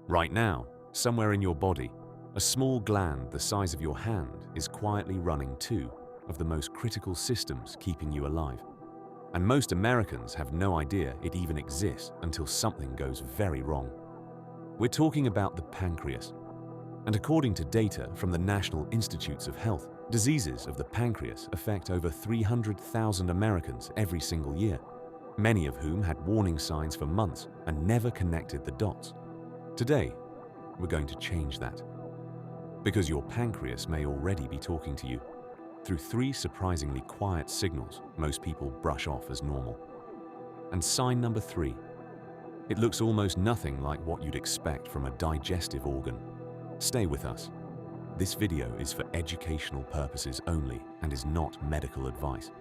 Right now, somewhere in your body, a small gland the size of your hand is quietly running two of the most critical systems keeping you alive. And most Americans have no idea it even exists until something goes very wrong. We're talking about the pancreas. And according to data from the National Institutes of Health, diseases of the pancreas affect over 300,000 Americans every single year, many of whom had warning signs for months and never connected the dots. Today, we're going to change that. Because your pancreas may already be talking to you through three surprisingly quiet signals most people brush off as normal. And sign number 3. It looks almost nothing like what you'd expect from a digestive organ. Stay with us. This video is for educational purposes only and is not medical advice.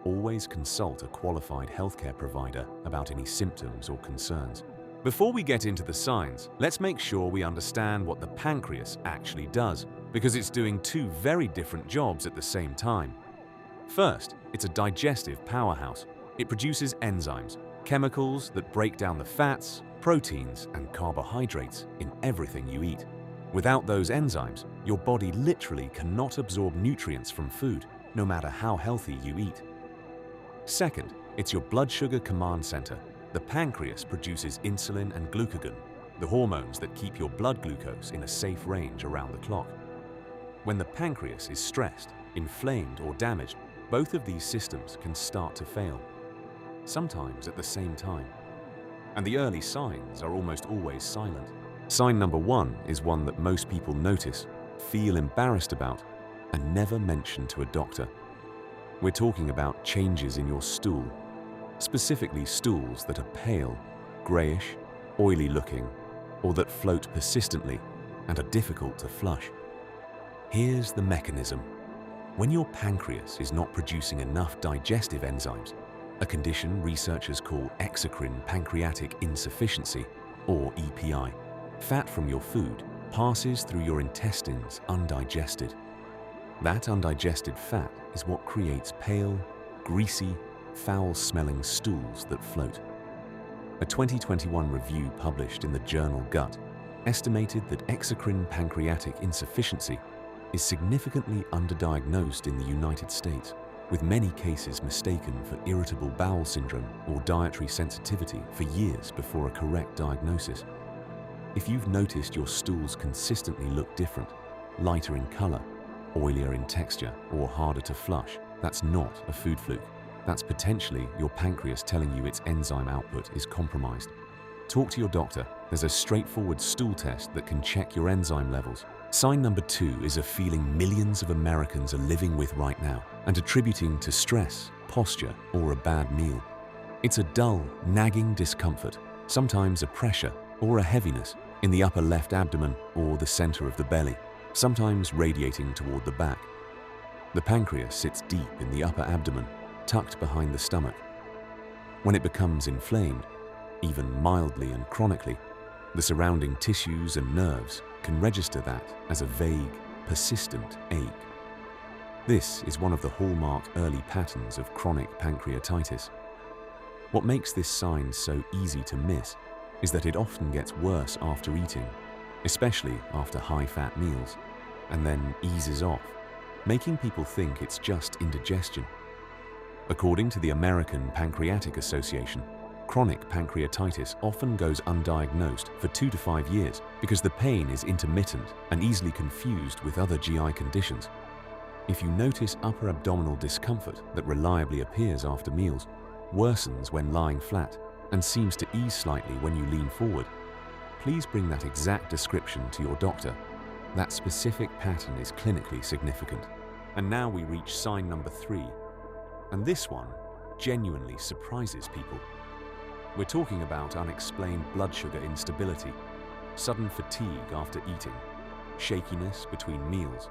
Always consult a qualified healthcare provider about any symptoms or concerns. Before we get into the signs, let's make sure we understand what the pancreas actually does, because it's doing two very different jobs at the same time. First, it's a digestive powerhouse. It produces enzymes, chemicals that break down the fats, proteins, and carbohydrates in everything you eat. Without those enzymes, your body literally cannot absorb nutrients from food, no matter how healthy you eat. Second, it's your blood sugar command center. The pancreas produces insulin and glucagon, the hormones that keep your blood glucose in a safe range around the clock. When the pancreas is stressed, inflamed, or damaged, both of these systems can start to fail, sometimes at the same time. And the early signs are almost always silent. Sign number 1 is one that most people notice, feel embarrassed about, and never mention to a doctor. We're talking about changes in your stool, specifically stools that are pale, grayish, oily looking, or that float persistently and are difficult to flush. Here's the mechanism. When your pancreas is not producing enough digestive enzymes, a condition researchers call exocrine pancreatic insufficiency, or EPI, fat from your food passes through your intestines undigested. That undigested fat is what creates pale, greasy, foul-smelling stools that float. A 2021 review published in the journal Gut estimated that exocrine pancreatic insufficiency is significantly underdiagnosed in the United States, with many cases mistaken for irritable bowel syndrome or dietary sensitivity for years before a correct diagnosis. If you've noticed your stools consistently look different, lighter in color, oilier in texture, or harder to flush, that's not a food fluke. That's potentially your pancreas telling you its enzyme output is compromised. Talk to your doctor. There's a straightforward stool test that can check your enzyme levels. Sign number 2 is a feeling millions of Americans are living with right now and attributing to stress, posture, or a bad meal. It's a dull, nagging discomfort, sometimes a pressure or a heaviness in the upper left abdomen or the center of the belly, sometimes radiating toward the back. The pancreas sits deep in the upper abdomen, tucked behind the stomach. When it becomes inflamed, even mildly and chronically, the surrounding tissues and nerves can register that as a vague, persistent ache. This is one of the hallmark early patterns of chronic pancreatitis. What makes this sign so easy to miss is that it often gets worse after eating, especially after high-fat meals, and then eases off, making people think it's just indigestion. According to the American Pancreatic Association, chronic pancreatitis often goes undiagnosed for 2 to 5 years because the pain is intermittent and easily confused with other GI conditions. If you notice upper abdominal discomfort that reliably appears after meals, worsens when lying flat, and seems to ease slightly when you lean forward, please bring that exact description to your doctor. That specific pattern is clinically significant. And now we reach sign number 3. And this one genuinely surprises people. We're talking about unexplained blood sugar instability, sudden fatigue after eating, shakiness between meals,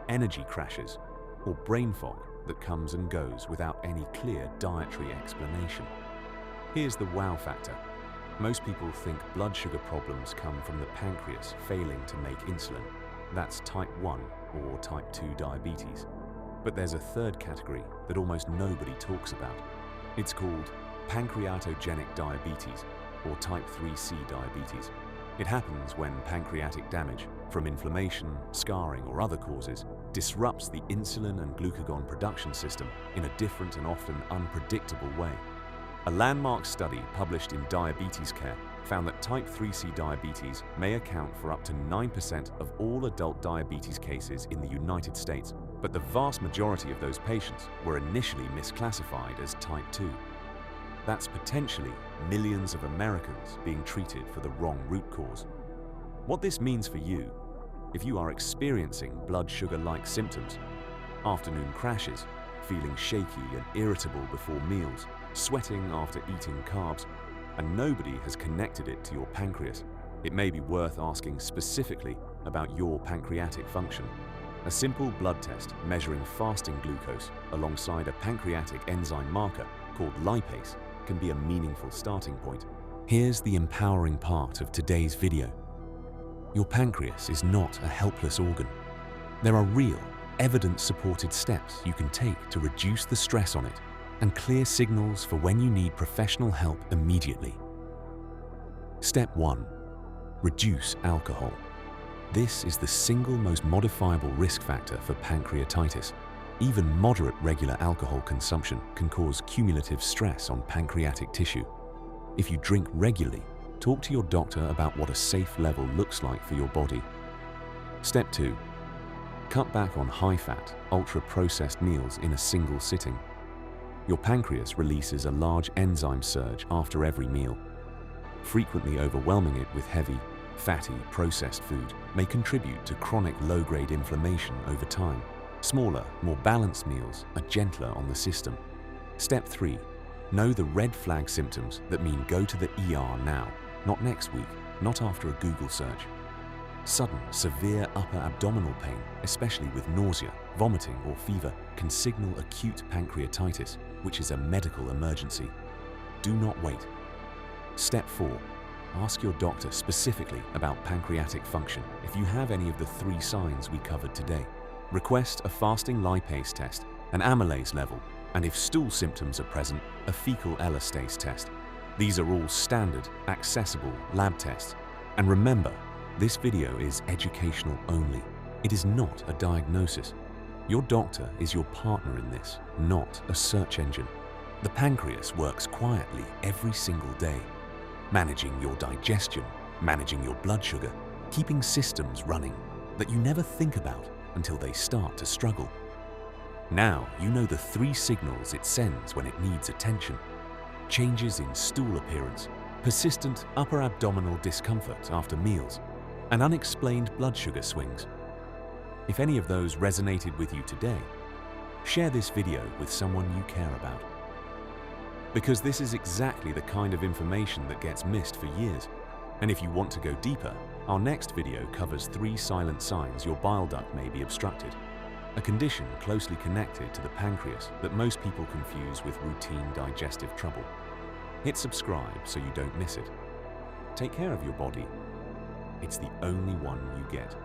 energy crashes, or brain fog that comes and goes without any clear dietary explanation. Here's the wow factor. Most people think blood sugar problems come from the pancreas failing to make insulin. That's type 1 or type 2 diabetes. But there's a third category that almost nobody talks about. It's called pancreatogenic diabetes, or type 3C diabetes. It happens when pancreatic damage, from inflammation, scarring, or other causes, disrupts the insulin and glucagon production system in a different and often unpredictable way. A landmark study published in Diabetes Care found that type 3C diabetes may account for up to 9% of all adult diabetes cases in the United States, but the vast majority of those patients were initially misclassified as type 2. That's potentially millions of Americans being treated for the wrong root cause. What this means for you, if you are experiencing blood sugar-like symptoms, afternoon crashes, feeling shaky and irritable before meals, sweating after eating carbs, and nobody has connected it to your pancreas, it may be worth asking specifically about your pancreatic function. A simple blood test measuring fasting glucose alongside a pancreatic enzyme marker called lipase can be a meaningful starting point. Here's the empowering part of today's video. Your pancreas is not a helpless organ. There are real, evidence-supported steps you can take to reduce the stress on it and clear signals for when you need professional help immediately. Step 1. Reduce alcohol. This is the single most modifiable risk factor for pancreatitis. Even moderate regular alcohol consumption can cause cumulative stress on pancreatic tissue. If you drink regularly, talk to your doctor about what a safe level looks like for your body. Step 2. Cut back on high-fat, ultra-processed meals in a single sitting. Your pancreas releases a large enzyme surge after every meal. Frequently overwhelming it with heavy, fatty, processed food may contribute to chronic low-grade inflammation over time. Smaller, more balanced meals are gentler on the system. Step 3. Know the red flag symptoms that mean go to the ER now, not next week, not after a Google search. Sudden, severe upper abdominal pain, especially with nausea, vomiting, or fever, can signal acute pancreatitis, which is a medical emergency. Do not wait. Step 4. Ask your doctor specifically about pancreatic function if you have any of the 3 signs we covered today. Request a fasting lipase test, an amylase level, and if stool symptoms are present, a fecal elastase test. These are all standard, accessible lab tests. And remember, this video is educational only. It is not a diagnosis. Your doctor is your partner in this, not a search engine. The pancreas works quietly every single day, managing your digestion, managing your blood sugar, keeping systems running that you never think about until they start to struggle. Now you know the 3 signals it sends when it needs attention. Changes in stool appearance, persistent upper abdominal discomfort after meals, and unexplained blood sugar swings. If any of those resonated with you today, share this video with someone you care about. Because this is exactly the kind of information that gets missed for years. And if you want to go deeper, our next video covers 3 silent signs your bile duct may be obstructed, a condition closely connected to the pancreas that most people confuse with routine digestive trouble. Hit subscribe so you don't miss it. Take care of your body. It's the only one you get.